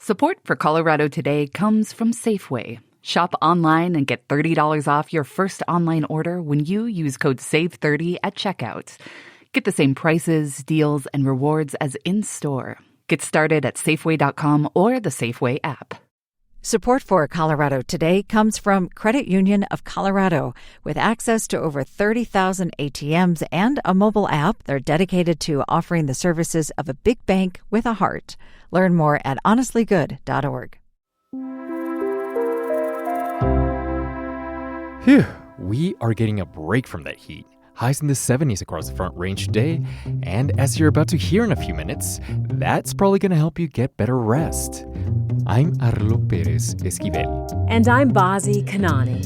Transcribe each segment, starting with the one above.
Support for Colorado Today comes from Safeway. Shop online and get $30 off your first online order when you use code SAVE30 at checkout. Get the same prices, deals, and rewards as in-store. Get started at Safeway.com or the Safeway app. Support for Colorado Today comes from Credit Union of Colorado. With access to over 30,000 ATMs and a mobile app, they're dedicated to offering the services of a big bank with a heart. Learn more at honestlygood.org. Phew, we are getting a break from that heat. Highs in the 70s across the Front Range today, and as you're about to hear in a few minutes, that's probably going to help you get better rest. I'm Arlo Perez Esquivel. And I'm Bazi Kanani.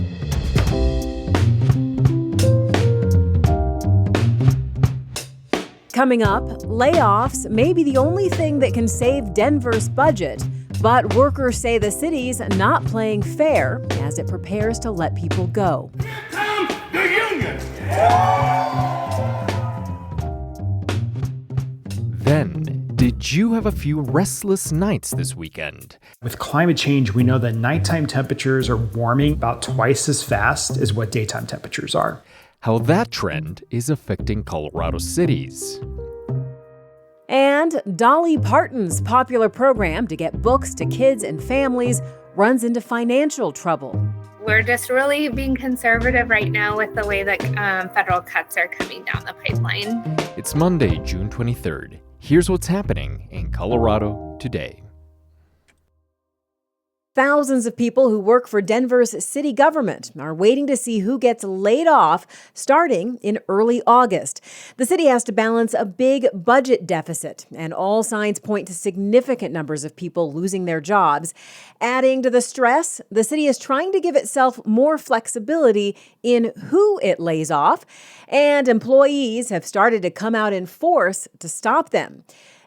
Coming up, layoffs may be the only thing that can save Denver's budget, but workers say the city's not playing fair as it prepares to let people go. Here comes the union! Then, did you have a few restless nights this weekend? With climate change, we know that nighttime temperatures are warming about twice as fast as what daytime temperatures are. How that trend is affecting Colorado cities. And Dolly Parton's popular program to get books to kids and families runs into financial trouble. We're just really being conservative right now with the way that federal cuts are coming down the pipeline. It's Monday, June 23rd. Here's what's happening in Colorado today. Thousands of people who work for Denver's city government are waiting to see who gets laid off starting in early August. The city has to balance a big budget deficit, and all signs point to significant numbers of people losing their jobs. Adding to the stress, the city is trying to give itself more flexibility in who it lays off, and employees have started to come out in force to stop them.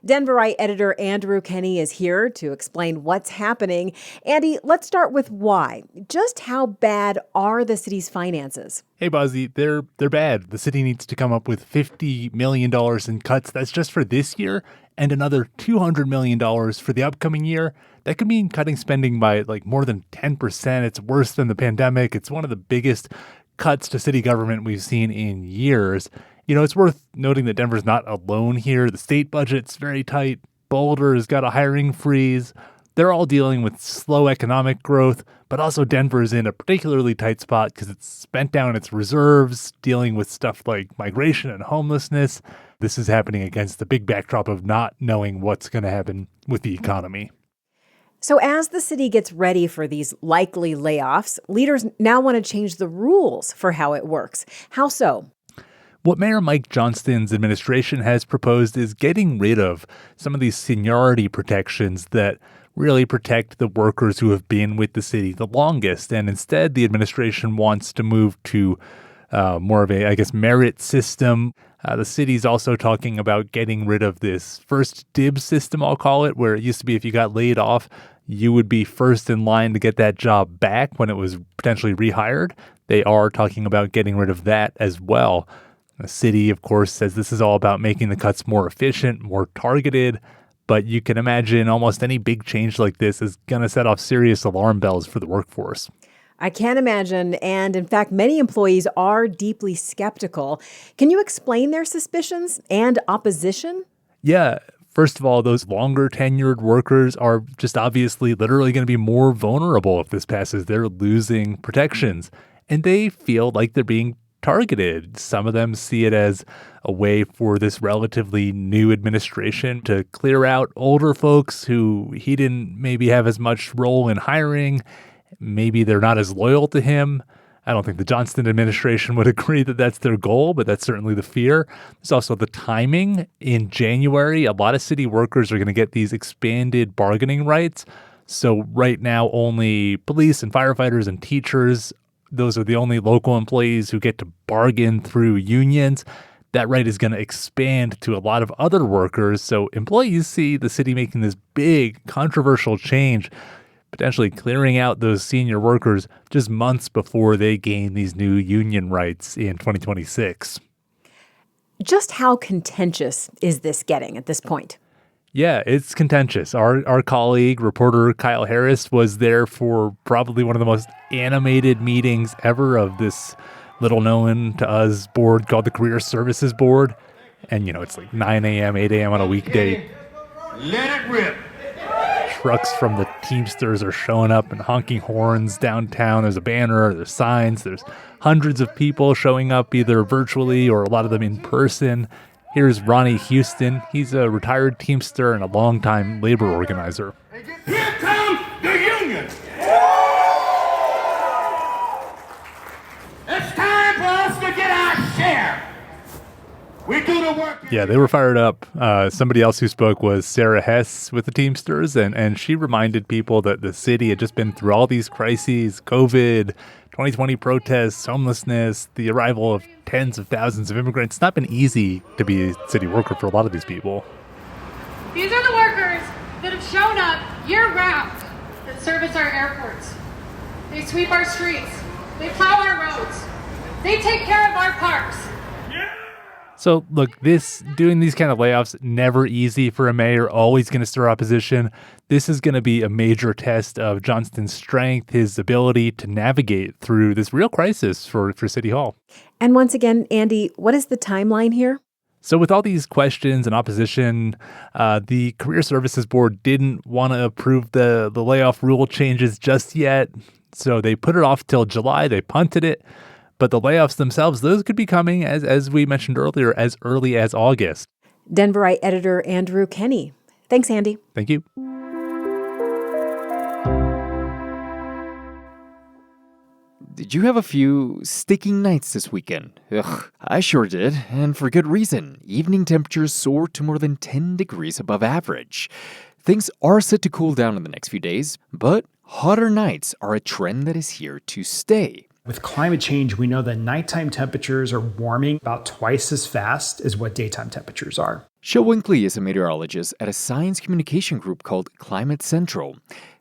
Denverite editor Andrew Kenny is here to explain what's happening. Andy, let's start with why. Just how bad are the city's finances? Hey, Buzzy, they're bad. The city needs to come up with $50 million in cuts. That's just for this year, and another $200 million for the upcoming year. That could mean cutting spending by more than 10%. It's worse than the pandemic. It's one of the biggest cuts to city government we've seen in years. It's worth noting that Denver's not alone here. The state budget's very tight. Boulder's got a hiring freeze. They're all dealing with slow economic growth, but also Denver's in a particularly tight spot because it's spent down its reserves, dealing with stuff like migration and homelessness. This is happening against the big backdrop of not knowing what's going to happen with the economy. So as the city gets ready for these likely layoffs, leaders now want to change the rules for how it works. How so? What Mayor Mike Johnston's administration has proposed is getting rid of some of these seniority protections that really protect the workers who have been with the city the longest. And instead, the administration wants to move to more of a, merit system. The city's also talking about getting rid of this first dibs system, I'll call it, where it used to be if you got laid off, you would be first in line to get that job back when it was potentially rehired. They are talking about getting rid of that as well. The city, of course, says this is all about making the cuts more efficient, more targeted, but you can imagine almost any big change like this is going to set off serious alarm bells for the workforce. I can't imagine, and in fact, many employees are deeply skeptical. Can you explain their suspicions and opposition? Yeah. First of all, those longer tenured workers are just obviously literally going to be more vulnerable if this passes. They're losing protections, and they feel like they're being targeted. Some of them see it as a way for this relatively new administration to clear out older folks who he didn't maybe have as much role in hiring. Maybe they're not as loyal to him. I don't think the Johnston administration would agree that that's their goal, but that's certainly the fear. There's also the timing. In January, a lot of city workers are going to get these expanded bargaining rights. So right now, only police and firefighters and teachers, those are the only local employees who get to bargain through unions. That right is going to expand to a lot of other workers. So employees see the city making this big controversial change, potentially clearing out those senior workers just months before they gain these new union rights in 2026. Just how contentious is this getting at this point? Yeah, it's contentious. Our colleague, reporter Kyle Harris, was there for probably one of the most animated meetings ever of this little known to us board called the Career Services Board. And, it's like 9 a.m., 8 a.m. on a weekday. Let it rip. Trucks from the Teamsters are showing up and honking horns downtown. There's a banner, there's signs, there's hundreds of people showing up either virtually or a lot of them in person. Here's Ronnie Houston. He's a retired Teamster and a longtime labor organizer. Here comes the union. It's time for us to get our share. We do the work. Yeah, they were fired up. Somebody else who spoke was Sarah Hess with the Teamsters, and she reminded people that the city had just been through all these crises, COVID, 2020 protests, homelessness, the arrival of tens of thousands of immigrants. It's not been easy to be a city worker for a lot of these people. These are the workers that have shown up year-round that service our airports. They sweep our streets. They plow our roads. They take care of our parks. So, look, doing these kind of layoffs, never easy for a mayor, always going to stir opposition. This is going to be a major test of Johnston's strength, his ability to navigate through this real crisis for City Hall. And once again, Andy, what is the timeline here? So with all these questions and opposition, the Career Services Board didn't want to approve the layoff rule changes just yet. So they put it off till July. They punted it. But the layoffs themselves, those could be coming, as we mentioned earlier, as early as August. Denverite editor Andrew Kenny. Thanks, Andy. Thank you. Did you have a few sticking nights this weekend? Ugh, I sure did, and for good reason. Evening temperatures soared to more than 10 degrees above average. Things are set to cool down in the next few days, but hotter nights are a trend that is here to stay. With climate change, we know that nighttime temperatures are warming about twice as fast as what daytime temperatures are. Shel Winkley is a meteorologist at a science communication group called Climate Central.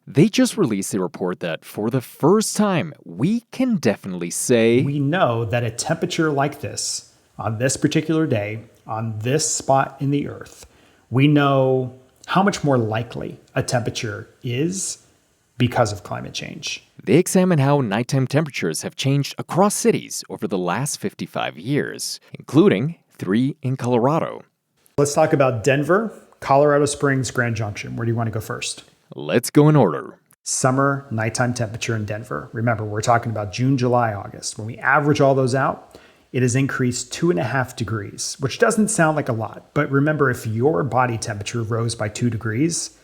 They just released a report that for the first time, we can definitely say we know that a temperature like this, on this particular day, on this spot in the Earth, we know how much more likely a temperature is because of climate change. They examine how nighttime temperatures have changed across cities over the last 55 years, including 3 in Colorado. Let's talk about Denver, Colorado Springs, Grand Junction. Where do you want to go first? Let's go in order. Summer nighttime temperature in Denver. Remember, we're talking about June, July, August. When we average all those out, it has increased 2.5 degrees, which doesn't sound like a lot. But remember, if your body temperature rose by 2 degrees,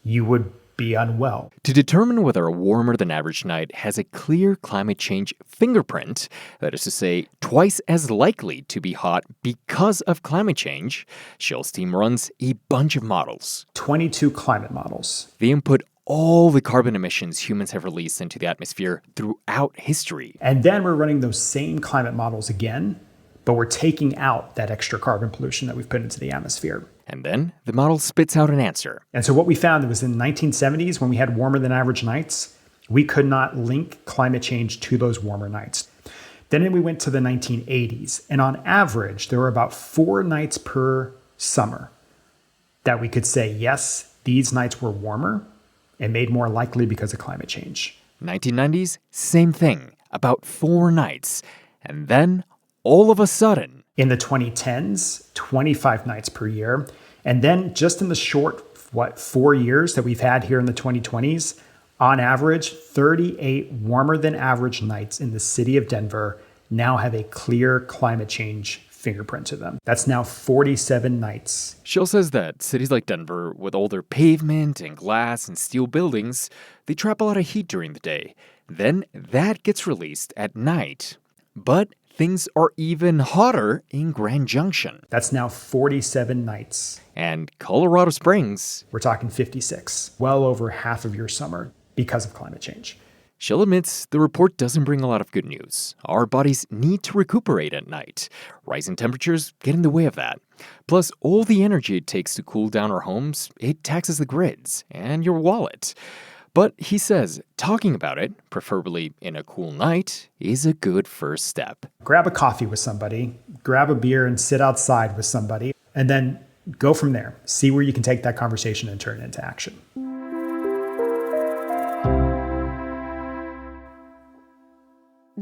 you would be unwell. To determine whether a warmer than average night has a clear climate change fingerprint, that is to say, twice as likely to be hot because of climate change, Shel's team runs a bunch of models. 22 climate models. They input all the carbon emissions humans have released into the atmosphere throughout history. And then we're running those same climate models again, but we're taking out that extra carbon pollution that we've put into the atmosphere. And then the model spits out an answer. And so what we found was in the 1970s, when we had warmer than average nights, we could not link climate change to those warmer nights. Then we went to the 1980s, and on average, there were about 4 nights per summer that we could say, yes, these nights were warmer and made more likely because of climate change. 1990s, same thing, about 4 nights. And then, all of a sudden, in the 2010s, 25 nights per year. And then just in the short, 4 years that we've had here in the 2020s, on average, 38 warmer than average nights in the city of Denver now have a clear climate change fingerprint to them. That's now 47 nights. Shel says that cities like Denver, with all their pavement and glass and steel buildings, they trap a lot of heat during the day. Then that gets released at night. But things are even hotter in Grand Junction. That's now 47 nights. And Colorado Springs, we're talking 56, well over half of your summer because of climate change. Shel admits the report doesn't bring a lot of good news. Our bodies need to recuperate at night. Rising temperatures get in the way of that. Plus, all the energy it takes to cool down our homes, it taxes the grids and your wallet. But he says talking about it, preferably in a cool night, is a good first step. Grab a coffee with somebody, grab a beer and sit outside with somebody, and then go from there. See where you can take that conversation and turn it into action.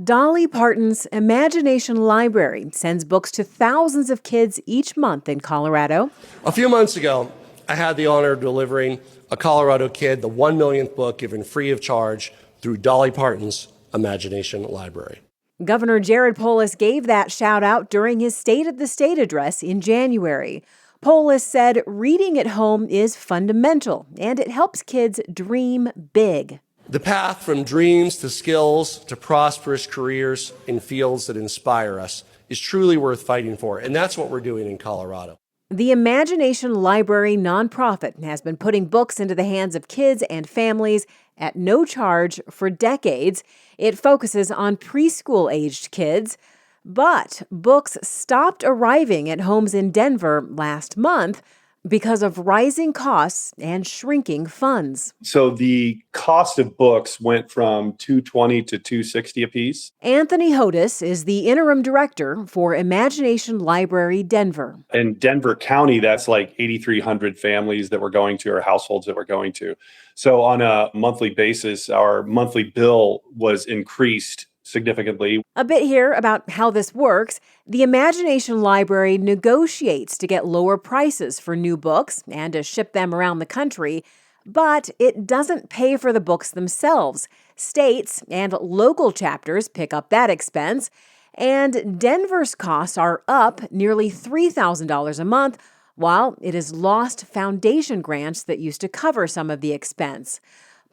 Dolly Parton's Imagination Library sends books to thousands of kids each month in Colorado. A few months ago, I had the honor of delivering a Colorado kid the 1 millionth book given free of charge through Dolly Parton's Imagination Library. Governor Jared Polis gave that shout out during his State of the State address in January. Polis said reading at home is fundamental and it helps kids dream big. The path from dreams to skills to prosperous careers in fields that inspire us is truly worth fighting for, and that's what we're doing in Colorado. The Imagination Library nonprofit has been putting books into the hands of kids and families at no charge for decades. It focuses on preschool-aged kids. But books stopped arriving at homes in Denver last month because of rising costs and shrinking funds. So the cost of books went from $220 to $260 a piece. Anthony Hodis is the interim director for Imagination Library Denver. In Denver County, that's like 8,300 families that we're going to, or households that we're going to. So on a monthly basis, our monthly bill was increased significantly. A bit here about how this works. The Imagination Library negotiates to get lower prices for new books and to ship them around the country, but it doesn't pay for the books themselves. States and local chapters pick up that expense, and Denver's costs are up nearly $3,000 a month, while it has lost foundation grants that used to cover some of the expense.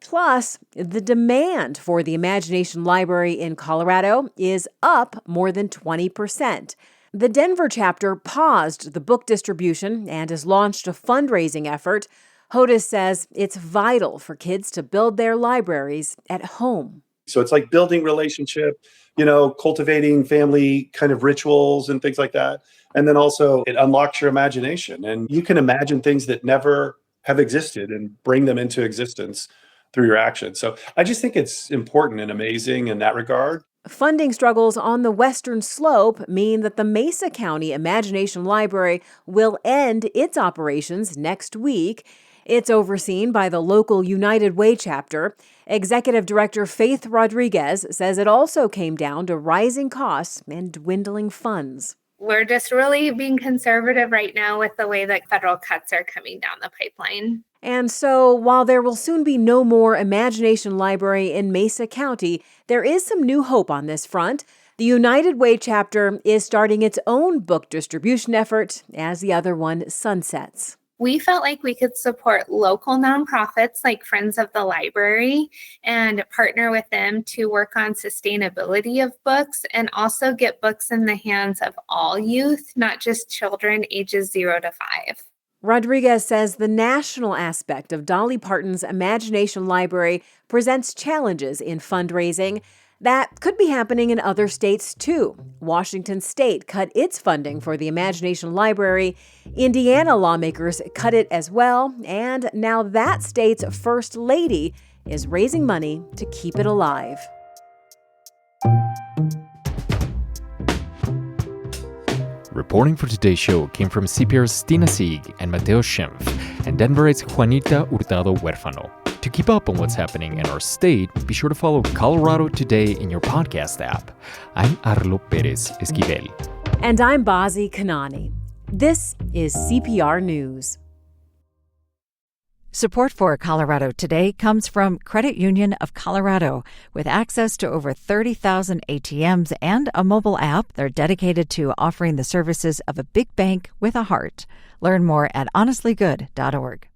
Plus, the demand for the Imagination Library in Colorado is up more than 20%. The Denver chapter paused the book distribution and has launched a fundraising effort. Hodis says it's vital for kids to build their libraries at home. So it's like building relationship, cultivating family kind of rituals and things like that. And then also it unlocks your imagination, and you can imagine things that never have existed and bring them into existence through your actions. So I just think it's important and amazing in that regard. Funding struggles on the western slope mean that the Mesa County Imagination Library will end its operations next week. It's overseen by the local United Way chapter. Executive Director Faith Rodriguez says it also came down to rising costs and dwindling funds. We're just really being conservative right now with the way that federal cuts are coming down the pipeline. And so, while there will soon be no more Imagination Library in Mesa County, there is some new hope on this front. The United Way chapter is starting its own book distribution effort as the other one sunsets. We felt like we could support local nonprofits like Friends of the Library and partner with them to work on sustainability of books and also get books in the hands of all youth, not just children ages 0 to 5. Rodriguez says the national aspect of Dolly Parton's Imagination Library presents challenges in fundraising. That could be happening in other states, too. Washington State cut its funding for the Imagination Library. Indiana lawmakers cut it as well. And now that state's first lady is raising money to keep it alive. Reporting for today's show came from CPR's Tina Sieg and Mateo Schimpf, and Denverite's Juanita Hurtado Huérfano. To keep up on what's happening in our state, be sure to follow Colorado Today in your podcast app. I'm Arlo Perez Esquivel. And I'm Bazi Kanani. This is CPR News. Support for Colorado Today comes from Credit Union of Colorado. With access to over 30,000 ATMs and a mobile app, they're dedicated to offering the services of a big bank with a heart. Learn more at honestlygood.org.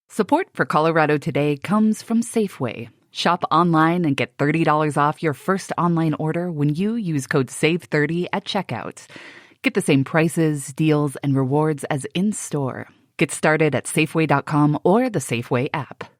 Support for Colorado Today comes from Safeway. Shop online and get $30 off your first online order when you use code SAVE30 at checkout. Get the same prices, deals, and rewards as in-store. Get started at Safeway.com or the Safeway app.